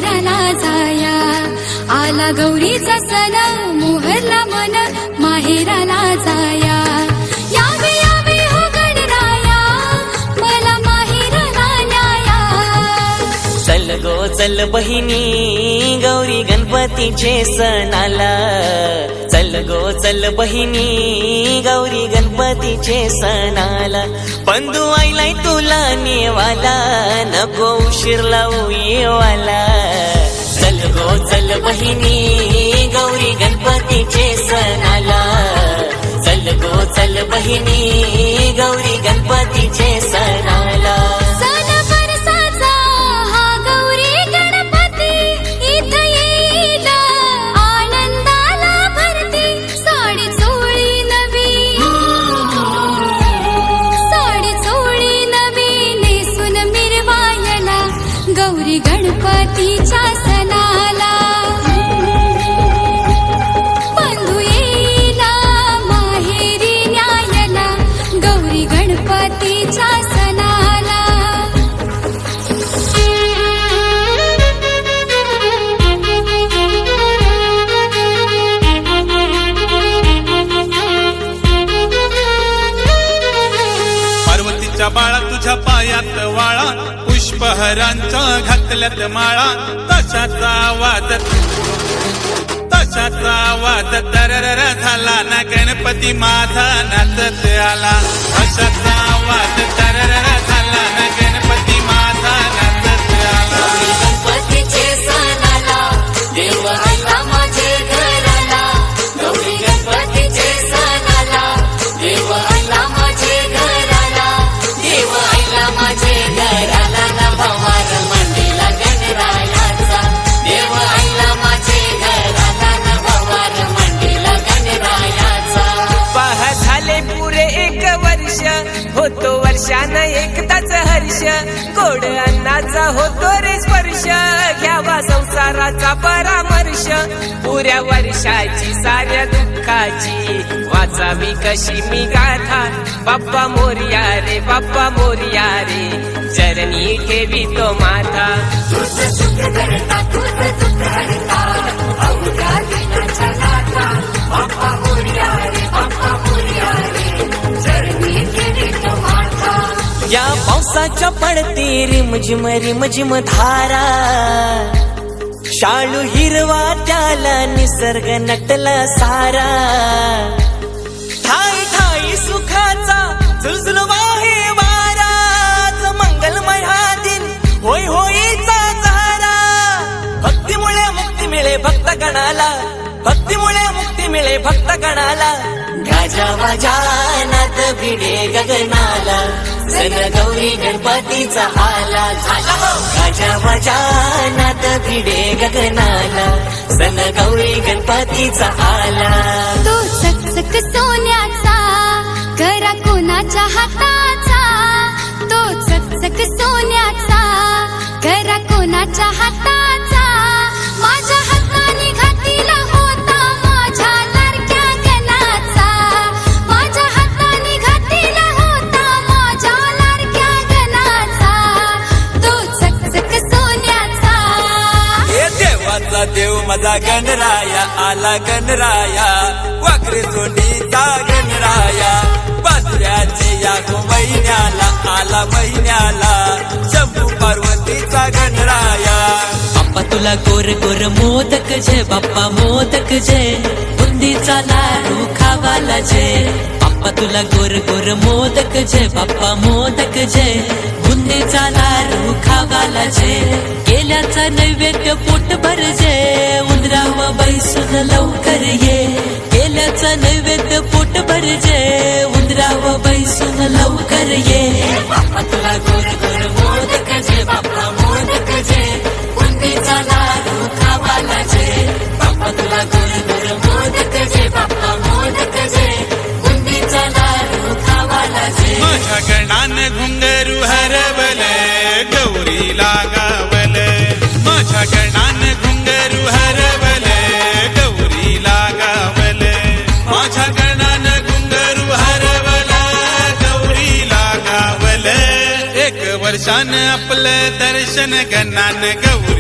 माहेराला जाया. आला गौरीचा सण मोहरला मन माहेराला जाया. यावे यावे हो गणराया मला माहेराला न्याया. चल गो चल बहिणी गौरी गणपतीचे सण आला. चल गो चल बहिणी गौरी गणपतीचे सण आला. बंधू आईलाय तुला नेवाला नको उशीर लावू येवाला. चल गो चल बहिणी गौरी गणपतीचे सण आला. चल गो चल बहिणी गौरी गणपतीचे सण आला. सण बरसाचा हा गौरी गणपती इथं येईल आनंदाला भरती. साडी चोळी नवी साडी चोळी नवी नेसून मिरवायला गौरी गणपतीच्या सणाला. बंधू येईला माहेरी न्यायला गौरी गणपतीच्या सणाला. पार्वतीच्या बाळा तुझ्या पायात वाळा पुष्पहारांच्या घातल्यात माळा. तशाचा आवाज तरर झाला ना गणपती माझा नाचत आला. तशाचा आवाज तरर झाला ना गणपती माझा नाचत आला. गणपतीचे सण आला देव आला माझे घराला. गौरी गणपतीचे सण आला देव आला माझे घराला. देव आला माझे घराला ना भवार मंडीला गणरायाचा. देव आला माझे घराला ना भवार मंडीला गणरायाचा. पहा झाले पुरे एक वर्ष होतो वर्षानं एकदाच हर्ष. गोड अन्नाचा होतो रे स्पर्श घ्यावा संसाराचा परामर्श. पुऱ्या वर्षाची साऱ्या दुःखाची वाचावी कशी मी गाथा. बाप्पा मोरया रे बाप्पा मोरया रे चरणी ठेवी तो माथा. तुझं सुख करता तुझं दुःख हरता अवघ्या दिनाच्या गाथा. बाप्पा मोरया रे बाप्पा मोरया रे चरणी ठेवी तो माथा. या पावसाच्या पडते रिमझिम रिमझिम धारा. शाळू हिरवा त्याला निसर्ग नटला सारा. ठाई ठाई सुखाचा झुलझुलवा हे वाराज. मंगलमय हा दिन होय होईचा चारा. भक्तीमुळे मुक्ती मिळे भक्त गणाला. भक्तीमुळे मुक्ती मिळे भक्त गणाला. गाजा वाजा नाद भिडे गगनाला. सण गौरी गणपतीचा आला झाला. गाजा वाजा नाद भिडे गगनाला. सण गौरी गणपतीचा आला. तो चकचक सोन्याचा करा कोणाच्या हाताचा. तो चकचक सोन्याचा करा कोणाच्या हाताचा. माझ्या हाताने घातीला होता माझ्या लाडक्या गणाचा. माझ्या हाताने घातीला होता माझ्या लाडक्या गणाचा. तो चकचक सोन्याचा. हे देवाचा देव माझा गणराया आला गणराया. वाकरी सोंडीचा गणराया. बाजऱ्याचे या महिन्याला आला महिन्याला. शंभू पार्वतीचा गणराया. बाप्पा तुला गोर गोर मोदक जे बाप्पा मोदक जे. बुंदीचा लाडू खावाला जे. बाप्पा तुला गोर गोर मोदक जे बाप्पा मोदक जे. बुंदीचा लाडू खावाला जे. केल्याचा नैवेद्य पोटभर जे. उंदराव बैसून लवकर ये. केल्याचा नैवेद्य पोटभर जे. उंदराव बैसून लवकर ये. बाप्पा तुला गोर गोर मोदक जे बाप्पा मोदक जे. बुंदीचा लाडू खावाला जे. बाप्पा तुला गोर गोर मोदक जे बाप्पा मोदक जे. बुंदीचा लाडू खावाला जे. माझ्या गणान घुंगरू हरवले गौरी लागावले. माझ्या गणान घुंगरू हरवले गौरी लागावले. माझ्या गणान घुंगरू हरवले गौरी लागावले. एक वर्षान आपलं दर्शन गणान गौरी